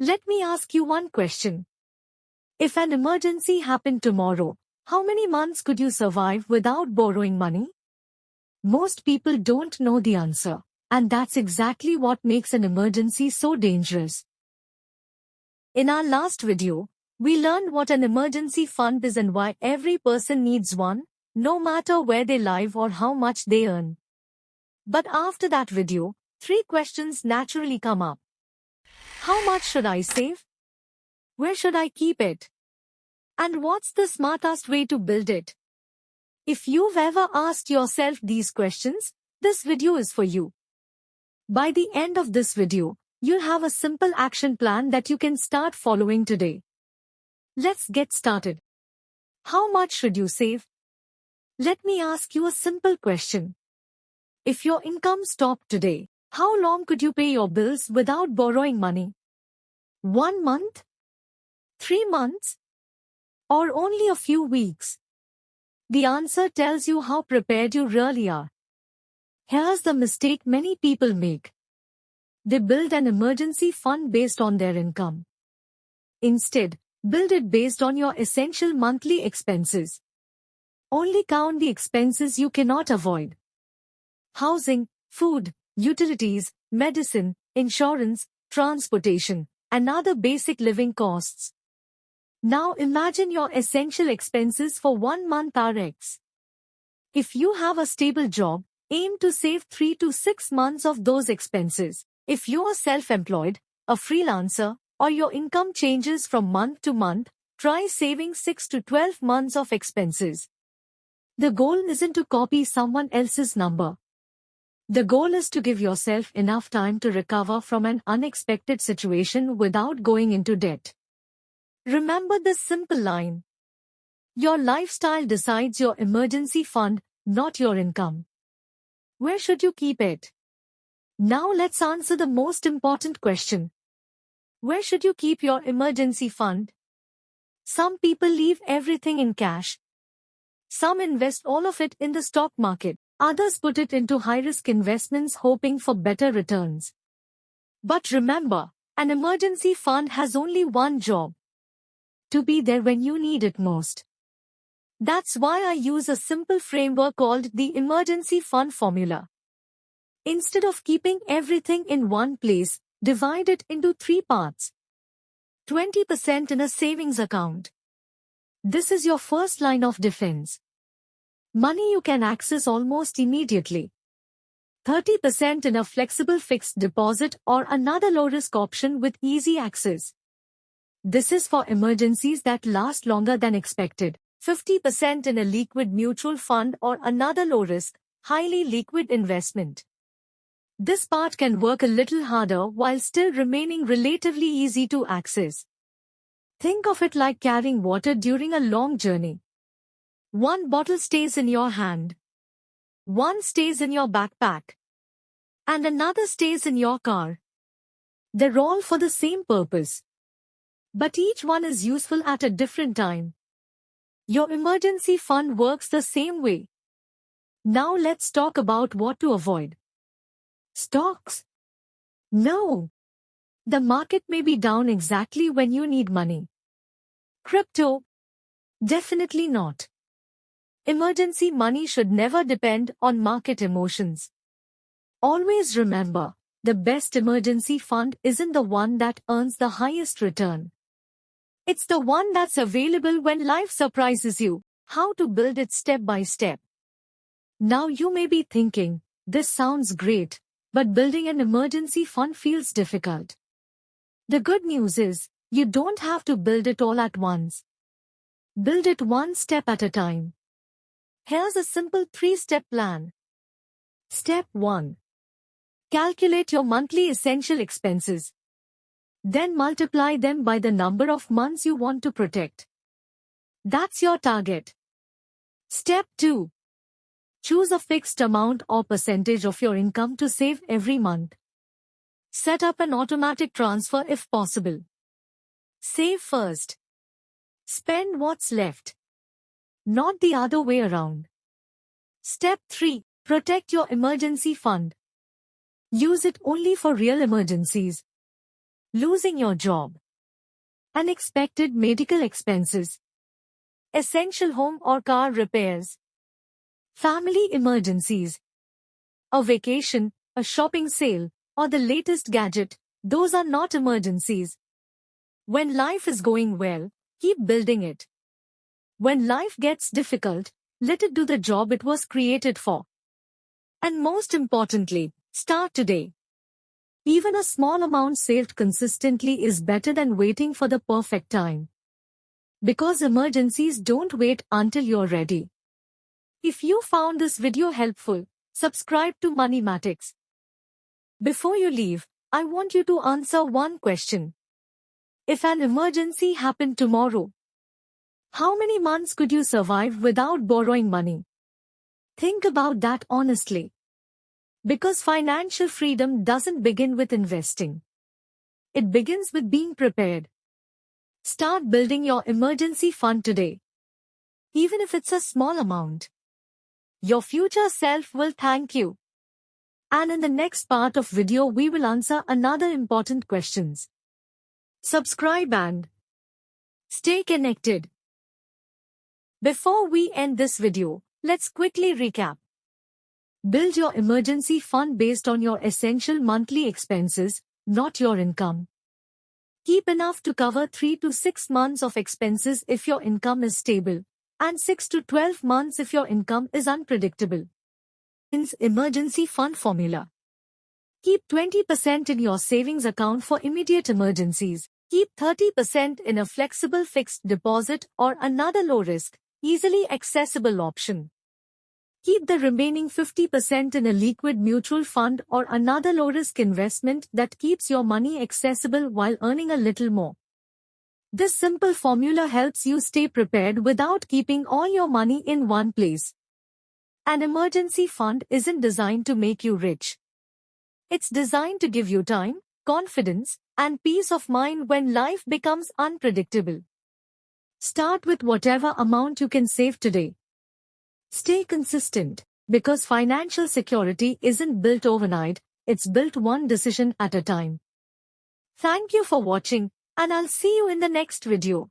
Let me ask you one question. If an emergency happened tomorrow, how many months could you survive without borrowing money? Most people don't know the answer, and that's exactly what makes an emergency so dangerous. In our last video, we learned what an emergency fund is and why every person needs one, no matter where they live or how much they earn. But after that video, 3 questions naturally come up. How much should I save? Where should I keep it? And what's the smartest way to build it? If you've ever asked yourself these questions, this video is for you. By the end of this video, you'll have a simple action plan that you can start following today. Let's get started. How much should you save? Let me ask you a simple question. If your income stopped today, how long could you pay your bills without borrowing money? 1 month? 3 months? Or only a few weeks? The answer tells you how prepared you really are. Here's the mistake many people make. They build an emergency fund based on their income. Instead, build it based on your essential monthly expenses. Only count the expenses you cannot avoid. Housing, food, utilities, medicine, insurance, transportation, and other basic living costs. Now imagine your essential expenses for 1 month are X. If you have a stable job, aim to save 3 to 6 months of those expenses. If you are self-employed, a freelancer, or your income changes from month to month, try saving 6 to 12 months of expenses. The goal isn't to copy someone else's number. The goal is to give yourself enough time to recover from an unexpected situation without going into debt. Remember this simple line. Your lifestyle decides your emergency fund, not your income. Where should you keep it? Now let's answer the most important question. Where should you keep your emergency fund? Some people leave everything in cash. Some invest all of it in the stock market. Others put it into high-risk investments hoping for better returns. But remember, an emergency fund has only one job. To be there when you need it most. That's why I use a simple framework called the emergency fund formula. Instead of keeping everything in one place, divide it into 3 parts. 20% in a savings account. This is your first line of defense. Money you can access almost immediately. 30% in a flexible fixed deposit or another low-risk option with easy access. This is for emergencies that last longer than expected. 50% in a liquid mutual fund or another low-risk, highly liquid investment. This part can work a little harder while still remaining relatively easy to access. Think of it like carrying water during a long journey. One bottle stays in your hand. One stays in your backpack. And another stays in your car. They're all for the same purpose. But each one is useful at a different time. Your emergency fund works the same way. Now let's talk about what to avoid. Stocks? No. The market may be down exactly when you need money. Crypto? Definitely not. Emergency money should never depend on market emotions. Always remember, the best emergency fund isn't the one that earns the highest return. It's the one that's available when life surprises you. How to build it step by step. Now you may be thinking, this sounds great, but building an emergency fund feels difficult. The good news is, you don't have to build it all at once. Build it one step at a time. Here's a simple 3-step plan. Step 1. Calculate your monthly essential expenses. Then multiply them by the number of months you want to protect. That's your target. Step 2. Choose a fixed amount or percentage of your income to save every month. Set up an automatic transfer if possible. Save first. Spend what's left. Not the other way around. Step 3. Protect your emergency fund. Use it only for real emergencies. losing your job, unexpected medical expenses, essential home or car repairs, family emergencies, a vacation, a shopping sale, or the latest gadget. Those are not emergencies. When life is going well, keep building it. When life gets difficult, let it do the job it was created for. And most importantly, start today. Even a small amount saved consistently is better than waiting for the perfect time. Because emergencies don't wait until you're ready. If you found this video helpful, subscribe to Moneymatics. Before you leave, I want you to answer one question. If an emergency happened tomorrow, how many months could you survive without borrowing money? Think about that honestly. Because financial freedom doesn't begin with investing. It begins with being prepared. Start building your emergency fund today. Even if it's a small amount. Your future self will thank you. And in the next part of video we will answer another important questions. Subscribe and stay connected. Before we end this video, let's quickly recap. Build your emergency fund based on your essential monthly expenses, not your income. Keep enough to cover 3 to 6 months of expenses if your income is stable, and 6 to 12 months if your income is unpredictable. Emergency fund formula. Keep 20% in your savings account for immediate emergencies. Keep 30% in a flexible fixed deposit or another low-risk, easily accessible option. Keep the remaining 50% in a liquid mutual fund or another low-risk investment that keeps your money accessible while earning a little more. This simple formula helps you stay prepared without keeping all your money in one place. An emergency fund isn't designed to make you rich. It's designed to give you time, confidence, and peace of mind when life becomes unpredictable. Start with whatever amount you can save today. Stay consistent, because financial security isn't built overnight, it's built one decision at a time. Thank you for watching, and I'll see you in the next video.